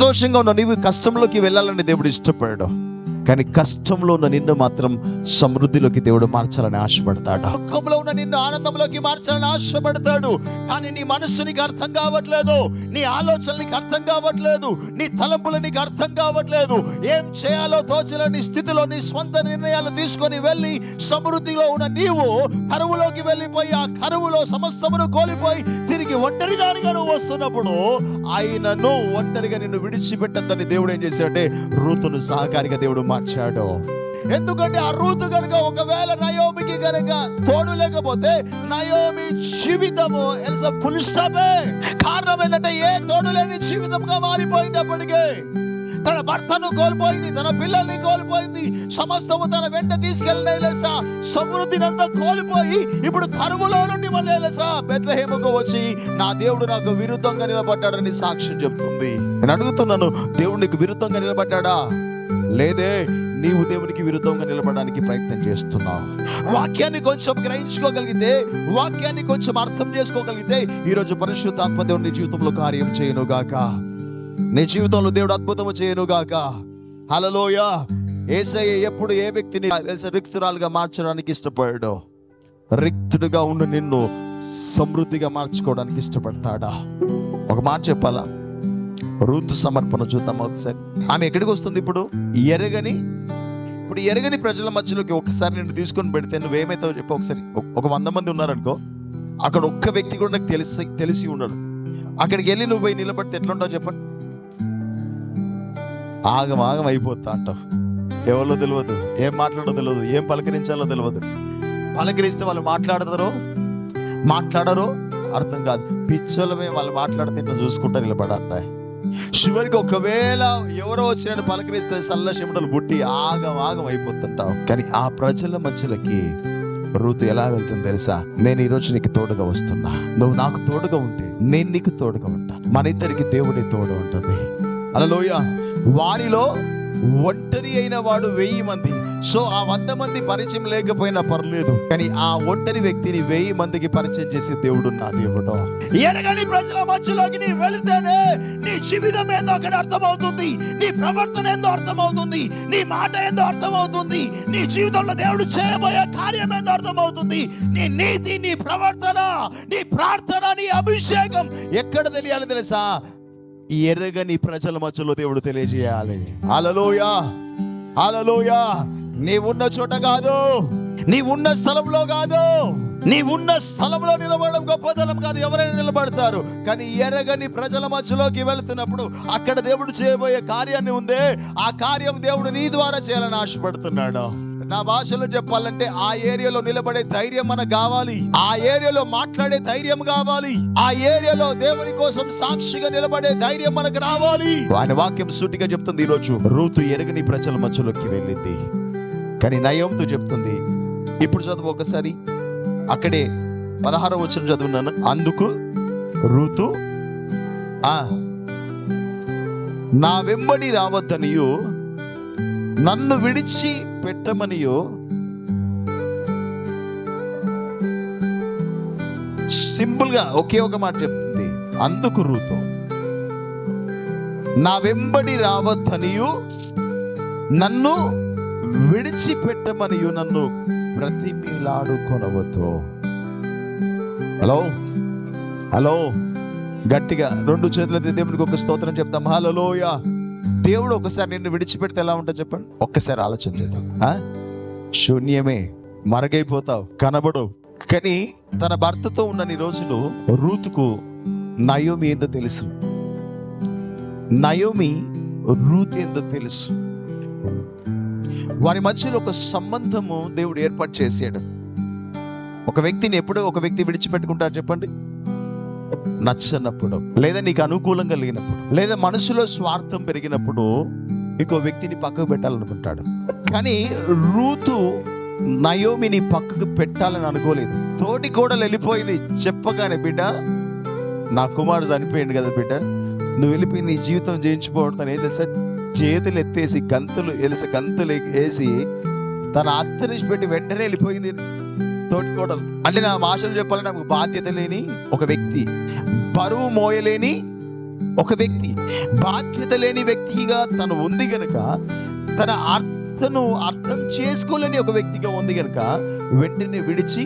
సంతోషంగా ఉన్న నీవు కష్టంలోకి వెళ్ళాలని దేవుడు ఇష్టపడాడు, కానీ కష్టంలో ఉన్న నిన్ను మాత్రం సమృద్ధిలోకి దేవుడు మార్చాలని ఆశపడతాడు. దుఃఖంలో ఉన్న నిన్ను ఆనందంలోకి మార్చాలని ఆశపడతాడు. కానీ నీ మనస్సు నీకు అర్థం కావట్లేదు, నీ ఆలోచనలు నీకు అర్థం కావట్లేదు, నీ తలంపులు నీకు అర్థం కావట్లేదు. ఏం చేయాలో తోచలేని స్థితిలో నీ స్వంత నిర్ణయాలు తీసుకొని వెళ్ళి సమృద్ధిలో ఉన్న నీవు కరువులోకి వెళ్ళిపోయి ఆ కరువులో సమస్తమును కోల్పోయి తిరిగి ఒంటరిదానిగా నువ్వు వస్తున్నప్పుడు ఆయనను ఒంటరిగా నిన్ను విడిచిపెట్టద్దని దేవుడు ఏం చేశాడంటే రూతును సహకారిగా దేవుడు మార్చాడు. ఎందుకంటే ఆ రూతు కనుక ఒకవేళ నయోమికి కనుక తోడు లేకపోతే నయోమి జీవితము ఫుల్ స్టాపే. కారణం ఏంటంటే ఏ తోడు లేని జీవితంగా మారిపోయింది. అప్పటికే తన భర్తను కోల్పోయింది, తన పిల్లల్ని కోల్పోయింది, సమస్తము తన వెంట తీసుకెళ్ళిన సమృద్ధినంతా కోల్పోయి ఇప్పుడు కరువులో నుండి మళ్ళీ బెత్లెహేముకు వచ్చి నా దేవుడు నాకు విరుద్ధంగా నిలబడ్డాడని సాక్ష్యం చెప్తుంది. నేను అడుగుతున్నాను, దేవుడు నీకు విరుద్ధంగా నిలబడ్డాడా? లేదే, నీవు దేవునికి విరుద్ధంగా నిలబడడానికి ప్రయత్నం చేస్తున్నావు. వాక్యాన్ని కొంచెం గ్రహించుకోగలిగితే, వాక్యాన్ని కొంచెం అర్థం చేసుకోగలిగితే ఈరోజు పరిశుద్ధాత్మ దేవుడు నీ జీవితంలో కార్యం చేయను గాక, నీ జీవితంలో దేవుడు అద్భుతము చేయను గాక. హల్లెలూయా. యేసయ్య ఎప్పుడు ఏ వ్యక్తిని రిక్తురాలుగా మార్చడానికి ఇష్టపడాడో, రిక్తుడుగా ఉన్న నిన్ను సమృద్ధిగా మార్చుకోవడానికి ఇష్టపడతాడా? ఒక మాట చెప్పాలా? రూతు సమర్పణ చూద్దాం ఒకసారి. ఆమె ఎక్కడికి వస్తుంది? ఇప్పుడు ఎరగని ప్రజల మధ్యలోకి ఒకసారి నిన్ను తీసుకొని పెడితే నువ్వేమైతావు చెప్పు ఒకసారి. ఒక 100 మంది ఉన్నారనుకో, అక్కడ ఒక్క వ్యక్తి కూడా నాకు తెలిసి ఉండడు. అక్కడికి వెళ్ళి నువ్వు పోయి నిలబడితే ఎట్లుంటావు చెప్పండి? ఆగం అయిపోతా అంటావు. ఎవరో తెలియదు, ఏం మాట్లాడో తెలియదు, ఏం పలకరించాలో తెలియదు. పలకరిస్తే వాళ్ళు మాట్లాడరో అర్థం కాదు. పిచ్చోళ్ళమే వాళ్ళు మాట్లాడితే ఇట్లా చూసుకుంటా నిలబడాలి. చివరికి ఒకవేళ ఎవరో వచ్చినట్టు పలకరిస్తే సల్ల చెమటలు బుట్టి ఆగం అయిపోతుంటావు. కానీ ఆ ప్రజల మధ్యలోకి రూతు ఎలా వెళ్తుంది తెలుసా? నేను ఈరోజు నీకు తోడుగా వస్తున్నా, నువ్వు నాకు తోడుగా ఉంటే నేను నీకు తోడుగా ఉంటాను. మన ఇద్దరికి దేవుడే తోడు ఉంటుంది. హల్లెలూయా. వారిలో ఒంటరి అయిన వాడు 1000 మంది. సో ఆ 100 మంది పరిచయం లేకపోయినా పర్లేదు, కానీ ఆ ఒంటరి వ్యక్తిని 1000 మందికి పరిచయం చేసే దేవుడు నా దేవుడు. ఎరగని ప్రజల మధ్యలోకి నీ వెళితేనే నీ జీవితం ఏందో అక్కడ అర్థమవుతుంది, నీ ప్రవర్తన ఏందో అర్థమవుతుంది, నీ మాట ఏందో అర్థమవుతుంది, నీ జీవితంలో దేవుడు చేయబోయే కార్యం ఏందో అర్థమవుతుంది. నీ నీతి, నీ ప్రవర్తన, నీ ప్రార్థన, నీ అభిషేకం ఎక్కడ తెలియాలి తెలుసా? ఎరగని ప్రజల మధ్యలో దేవుడు తెలియజేయాలి. హల్లెలూయా, హల్లెలూయా. నీవున్న చోట కాదు, నీవున్న స్థలంలో కాదు, నీవున్న స్థలంలో నిలబడడం గొప్పతనం కాదు. ఎవరైనా నిలబడతారు, కానీ ఎరగని ప్రజల మధ్యలోకి వెళుతున్నప్పుడు అక్కడ దేవుడు చేయబోయే కార్యాన్ని ఉందే, ఆ కార్యం దేవుడు నీ ద్వారా చేయాలని ఆశపడుతున్నాడు. నా భాషలో చెప్పాలంటే ఆ ఏరియాలో నిలబడే ధైర్యం మనకు కావాలి, ఆ ఏరియాలో మాట్లాడే ధైర్యం కావాలి, ఆ ఏరియాలో దేవుని కోసం సాక్షిగా నిలబడే ధైర్యం మనకు రావాలి. ఆయన వాక్యం సూటిగా చెప్తుంది. ఈరోజు రూతు ఎరగని ప్రజల మధ్యలోకి వెళ్ళింది, కానీ నయోమితో చెప్తుంది. ఇప్పుడు చదువు ఒకసారి, అక్కడే 16వ వచనం చదువున్నాను. అందుకు రూతు నా వెంబడి రావద్దనియు నన్ను విడిచి పెట్టమనియో సింపుల్ గా ఒకే ఒక మాట చెప్తుంది. అందుకు రూతు నా వెంబడి రావద్దనియు నన్ను విడిచిపెట్టమనియు నన్ను బ్రతిమిలాడుకొనవద్దు. హలో గట్టిగా 2 చేతులైతే దేవునికి ఒక స్తోత్రం చెప్తాం. హల్లెలూయా. దేవుడు ఒకసారి నిన్ను విడిచిపెడితే ఎలా ఉంటుంది చెప్పండి? ఒక్కసారి ఆలోచన చేద్దాం. శూన్యమే, మరగైపోతావు, కనబడవు. కానీ తన భర్తతో ఉన్న రోజులు రూతుకు నయోమి ఏందో తెలుసు, నయోమి రూత్ ఏందో తెలుసు. వారి మధ్యలో ఒక సంబంధము దేవుడు ఏర్పాటు చేసాడు. ఒక వ్యక్తిని ఎప్పుడో ఒక వ్యక్తి విడిచిపెట్టుకుంటారు చెప్పండి? నచ్చనప్పుడు, లేదా నీకు అనుకూలం కలిగినప్పుడు, లేదా మనసులో స్వార్థం పెరిగినప్పుడు ఇంకో వ్యక్తిని పక్కకు పెట్టాలనుకుంటాడు. కానీ రూతు నయోమిని పక్కకు పెట్టాలని అనుకోలేదు. తోటి కోడలు వెళ్ళిపోయింది చెప్పగానే, బిడ్డ నా కుమారుడు చనిపోయింది కదా బిడ్డ, నువ్వు వెళ్ళిపోయి నీ జీవితం జయించిపోవడం ఏం తెలుసా? చేతులు ఎత్తేసి గంతులు వేసి తన అత్తని పెట్టి వెంటనే వెళ్ళిపోయింది తోటి కోడలు. అంటే నా భాషలో చెప్పాలంటే నాకు బాధ్యత లేని ఒక వ్యక్తి, బరువు మోయలేని ఒక వ్యక్తి బాధ్యత లేని వ్యక్తిగా తను ఉంది గనుక, తన అర్థను అర్థం చేసుకోలేని ఒక వ్యక్తిగా ఉంది గనుక వెంటనే విడిచి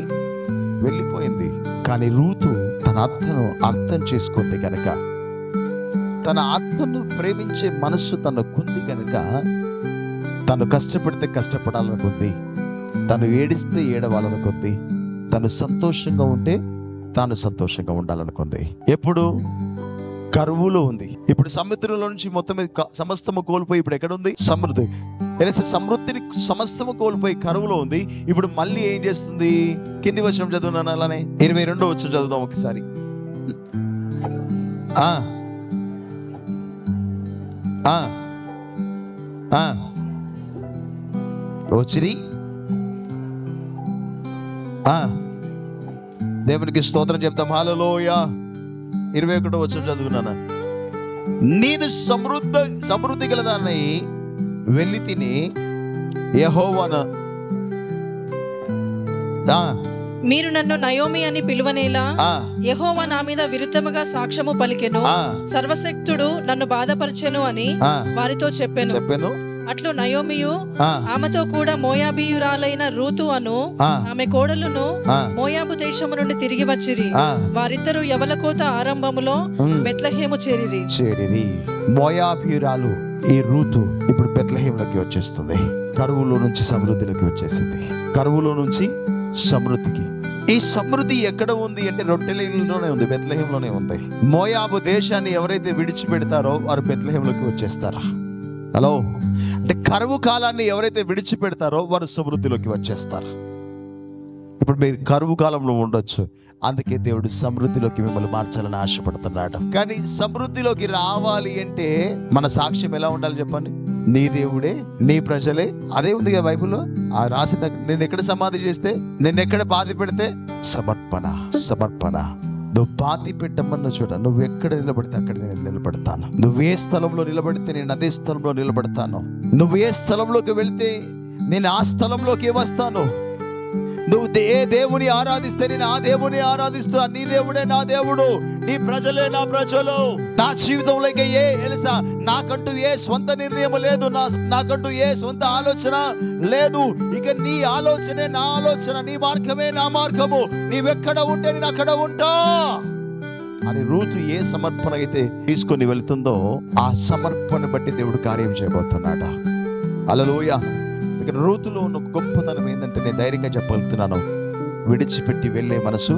వెళ్ళిపోయింది. కానీ రూతు తన అత్తను అర్థం చేసుకుంది గనక, తన అత్తను ప్రేమించే మనస్సు తనకుంది గనక, తను కష్టపడితే కష్టపడాలనుకుంది, తను ఏడిస్తే ఏడవాలనుకుంది, తను సంతోషంగా ఉంటే తాను సంతోషంగా ఉండాలనుకుంది. ఎప్పుడు కరువులో ఉంది. ఇప్పుడు సముద్రంలో నుంచి మొత్తం సమస్తము కోల్పోయి ఇప్పుడు ఎక్కడ ఉంది? సమృద్ధి. సమృద్ధిని సమస్తము కోల్పోయి కరువులో ఉంది. ఇప్పుడు మళ్ళీ ఏం చేస్తుంది? కింది వచనం చదువున్నాను, అలానే 22వ వచనం చదువుదాం ఒకసారి. వచ్చిరి దేవునికి స్తోత్రం చెప్తాం. హల్లెలూయా. 21వ వచనం చదువుకున్నాను. నేను సమృద్ధి గలదాన్ని వెళ్ళి తిని యెహోవాను మీరు నన్ను నయోమి అని పిలువనేలా, యెహోవా నా మీద విరుద్ధముగా సాక్ష్యము పలికెను, సర్వశక్తుడు నన్ను బాధపరిచెను అని వారితో చెప్పెను. అట్లు నయోమియు ఆమెతో కూడా మోయాబీయురాలైన రూతు అను ఆమె కోడలును మోయాబు దేశము నుండి తిరిగి వచ్చిరి. వారిద్దరూ యవలకోత ఆరంభములో బెత్లెహేము చేరిరి. మోయాబీయురాలు ఈ రూతు ఇప్పుడు బెత్లెహేములోకి వచ్చేస్తుంది. కరువులో నుంచి సమృద్ధిలోకి వచ్చేసింది. కరువులో నుంచి సమృద్ధికి. ఈ సమృద్ధి ఎక్కడ ఉంది అంటే రొట్టెలోనే ఉంది, బెత్లెహేములోనే ఉంది. మోయాబు దేశాన్ని ఎవరైతే విడిచిపెడతారో వారు బెత్లెహేములోకి వచ్చేస్తారు. హలో, అంటే కరువు కాలాన్ని ఎవరైతే విడిచిపెడతారో వారు సమృద్ధిలోకి వచ్చేస్తారు. ఇప్పుడు మీరు కరువు కాలంలో ఉండొచ్చు, అందుకే దేవుడు సమృద్ధిలోకి మిమ్మల్ని మార్చాలని ఆశపడుతున్నాడు. కానీ సమృద్ధిలోకి రావాలి అంటే మన సాక్ష్యం ఎలా ఉండాలి చెప్పండి? నీ దేవుడే, నీ ప్రజలే. అదే ఉంది కదా బైబిల్లో. ఆ రాసిన నేను ఎక్కడ సమాధి చేస్తే, నేను ఎక్కడ బాధ పెడితే సమర్పణ. నువ్వు పాతి పెట్టమన్న చోట నువ్వు ఎక్కడ నిలబడితే అక్కడ నేను నిలబడతాను. నువ్వు ఏ స్థలంలో నిలబడితే నేను అదే స్థలంలో నిలబడతాను. నువ్వు ఏ స్థలంలోకి వెళ్తే నేను ఆ స్థలంలోకి వస్తాను. నువ్వు ఏ దేవుని ఆరాధిస్తే నేను ఆ దేవుని ఆరాధిస్తా. నీ దేవుడే నా దేవుడు, నీ ప్రజలే నా ప్రజలు. నా జీవితంలోకి తెలుసా, నాకంటూ ఏ స్వంత నిర్ణయం లేదు, నాకంటూ ఏ స్వంత ఆలోచన లేదు. ఇక నీ ఆలోచనే నా ఆలోచన, నీ మార్గమే నా మార్గము. నీవెక్కడ ఉంటే నేను అక్కడ ఉంటా అని రూతు ఏ సమర్పణ అయితే తీసుకొని వెళుతుందో ఆ సమర్పణ బట్టి దేవుడు కార్యం చేయబోతున్నాడు. హల్లెలూయా. ఇక్కడ రూతులో ఉన్న గొప్పతనం ఏంటంటే, నేను ధైర్యంగా చెప్పగలుగుతున్నాను, విడిచిపెట్టి వెళ్ళే మనసు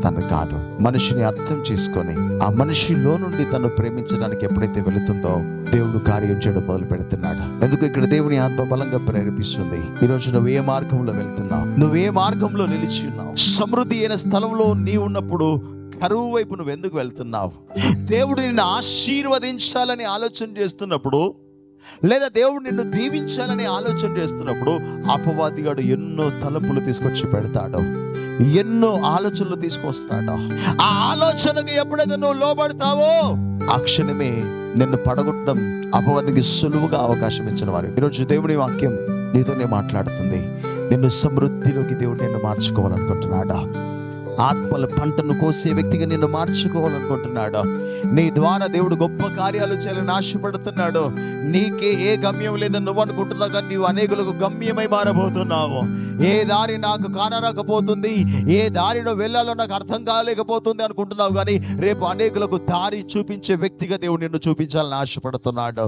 తను కాదు. మనిషిని అర్థం చేసుకొని ఆ మనిషిలో నుండి తను ప్రేమించడానికి ఎప్పుడైతే వెళుతుందో దేవుడు కార్యం చేయడం మొదలు పెడుతున్నాడు. ఎందుకు ఇక్కడ దేవుని ఆత్మ బలంగా ప్రేరేపిస్తుంది. ఈరోజు నువ్వు ఏ మార్గంలో వెళ్తున్నావు, నువ్వు ఏ మార్గంలో నిలిచి ఉన్నావు? సమృద్ధి అయిన స్థలంలో నీ ఉన్నప్పుడు కరువు వైపు నువ్వు ఎందుకు వెళ్తున్నావు? దేవుడు నిన్ను ఆశీర్వదించాలని ఆలోచన చేస్తున్నప్పుడు, లేదా దేవుడు నిన్ను దీవించాలని ఆలోచన చేస్తున్నప్పుడు అపవాదిగాడు ఎన్నో తలపులు తీసుకొచ్చి పెడతాడు, ఎన్నో ఆలోచనలు తీసుకొస్తాడు. ఆ ఆలోచనకు ఎప్పుడైతే నువ్వు లోబడతావో ఆ క్షణమే నిన్ను పడగొట్టడం అపవాదికి సులువుగా అవకాశం ఇచ్చిన వారు. ఈరోజు దేవుని వాక్యం నీతోనే మాట్లాడుతుంది. నిన్ను సమృద్ధిలోకి దేవుడు నిన్ను మార్చుకోవాలనుకుంటున్నాడా? ఆత్మల పంటను కోసే వ్యక్తిగా నిన్ను మార్చుకోవాలనుకుంటున్నాడు. నీ ద్వారా దేవుడు గొప్ప కార్యాలు చేయాలని ఆశపడుతున్నాడు. నీకే ఏ గమ్యం లేదని నువ్వు అనుకుంటున్నావు, కానీ నీవు అనేకులకు గమ్యమై మారబోతున్నావు. ఏ దారి నాకు కానరాకపోతుంది, ఏ దారిలో వెళ్ళాలో నాకు అర్థం కాలేకపోతుంది అనుకుంటున్నావు, కానీ రేపు అనేకులకు దారి చూపించే వ్యక్తిగా దేవుడు నిన్ను చూపించాలని ఆశపడుతున్నాడు.